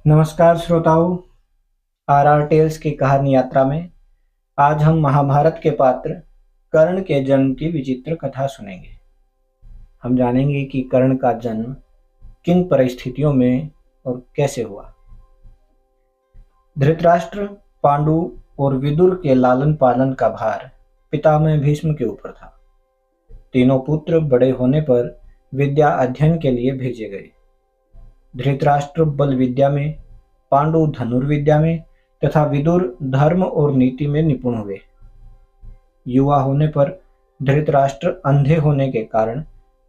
नमस्कार श्रोताओं। Are tales की कहानी यात्रा में आज हम महाभारत के पात्र कर्ण के जन्म की विचित्र कथा सुनेंगे। हम जानेंगे कि कर्ण का जन्म किन परिस्थितियों में और कैसे हुआ। धृतराष्ट्र, पांडु और विदुर के लालन पालन का भार पितामह भीष्म के ऊपर था। तीनों पुत्र बड़े होने पर विद्या अध्ययन के लिए भेजे गए। धृतराष्ट्र बल विद्या में, पांडु धनुर्विद्या में तथा विदुर धर्म और नीति में निपुण हुए। युवा होने पर धृतराष्ट्र अंधे होने के कारण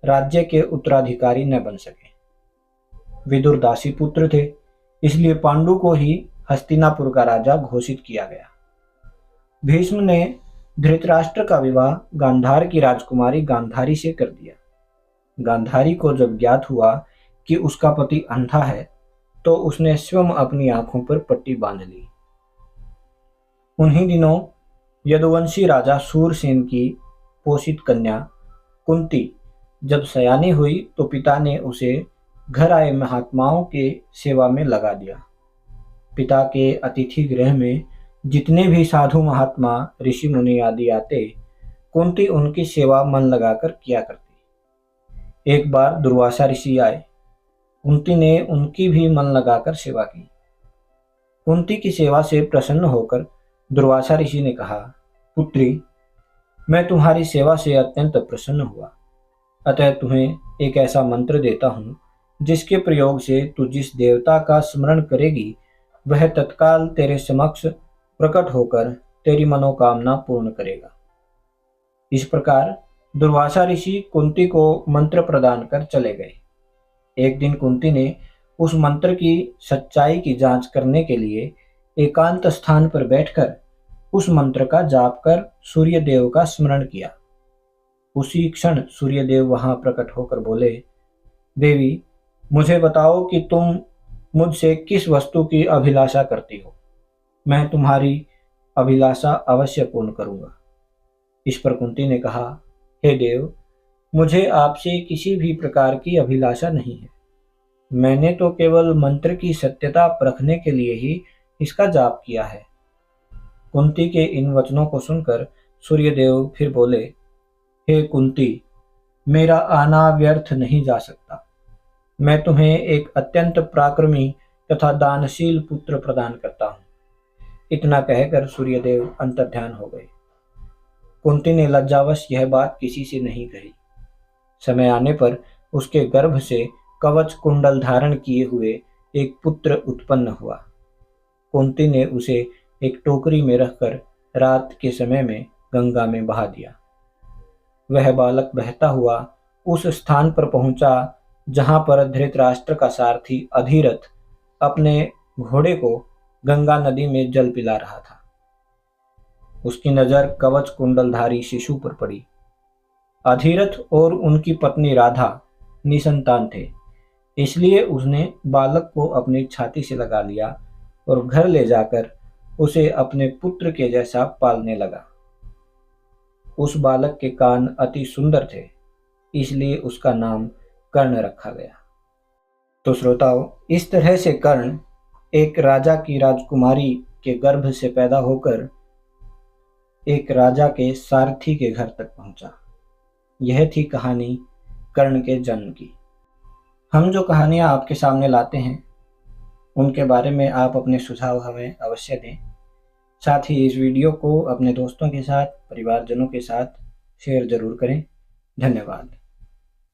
राज्य के उत्तराधिकारी न बन सके। विदुर दासी पुत्र थे, इसलिए पांडु को ही हस्तिनापुर का राजा घोषित किया गया। भीष्म ने धृतराष्ट्र का विवाह गांधार की राजकुमारी गांधारी से कर दिया। गांधारी को जब ज्ञात हुआ कि उसका पति अंधा है, तो उसने स्वयं अपनी आंखों पर पट्टी बांध ली। उन्हीं दिनों यदुवंशी राजा सूरसेन की पोषित कन्या कुंती जब सयानी हुई तो पिता ने उसे घर आए महात्माओं के सेवा में लगा दिया। पिता के अतिथि गृह में जितने भी साधु महात्मा, ऋषि मुनि आदि आते, कुंती उनकी सेवा मन लगाकर किया करती। एक बार दुर्वासा ऋषि आए। कुंती ने उनकी भी मन लगाकर सेवा की। कुंती की सेवा से प्रसन्न होकर दुर्वासा ऋषि ने कहा, पुत्री, मैं तुम्हारी सेवा से अत्यंत प्रसन्न हुआ, अतः तुम्हें एक ऐसा मंत्र देता हूँ जिसके प्रयोग से तू जिस देवता का स्मरण करेगी वह तत्काल तेरे समक्ष प्रकट होकर तेरी मनोकामना पूर्ण करेगा। इस प्रकार दुर्वासा ऋषि कुंती को मंत्र प्रदान कर चले गए। एक दिन कुंती ने उस मंत्र की सच्चाई की जांच करने के लिए एकांत स्थान पर बैठकर उस मंत्र का जाप कर सूर्य देव का स्मरण किया। उसी क्षण सूर्य देव वहां प्रकट होकर बोले, देवी, मुझे बताओ कि तुम मुझसे किस वस्तु की अभिलाषा करती हो। मैं तुम्हारी अभिलाषा अवश्य पूर्ण करूंगा। इस पर कुंती ने कहा, हे देव, मुझे आपसे किसी भी प्रकार की अभिलाषा नहीं है। मैंने तो केवल मंत्र की सत्यता परखने के लिए ही इसका जाप किया है। कुंती के इन वचनों को सुनकर सूर्यदेव फिर बोले, हे कुंती, मेरा आना व्यर्थ नहीं जा सकता। मैं तुम्हें एक अत्यंत पराक्रमी तथा दानशील पुत्र प्रदान करता हूँ। इतना कहकर सूर्यदेव अंतर्ध्यान हो गए। कुंती ने लज्जावश यह बात किसी से नहीं कही। समय आने पर उसके गर्भ से कवच कुंडल धारण किए हुए एक पुत्र उत्पन्न हुआ। कुंती ने उसे एक टोकरी में रखकर रात के समय में गंगा में बहा दिया। वह बालक बहता हुआ उस स्थान पर पहुंचा जहां पर धृतराष्ट्र का सारथी अधिरथ अपने घोड़े को गंगा नदी में जल पिला रहा था। उसकी नजर कवच कुंडलधारी शिशु पर पड़ी। अधिरथ और उनकी पत्नी राधा निसंतान थे, इसलिए उसने बालक को अपनी छाती से लगा लिया और घर ले जाकर उसे अपने पुत्र के जैसा पालने लगा। उस बालक के कान अति सुंदर थे, इसलिए उसका नाम कर्ण रखा गया। तो श्रोताओं, इस तरह से कर्ण एक राजा की राजकुमारी के गर्भ से पैदा होकर एक राजा के सारथी के घर तक पहुंचा। यह थी कहानी कर्ण के जन्म की। हम जो कहानियां आपके सामने लाते हैं उनके बारे में आप अपने सुझाव हमें अवश्य दें। साथ ही इस वीडियो को अपने दोस्तों के साथ, परिवारजनों के साथ शेयर जरूर करें। धन्यवाद।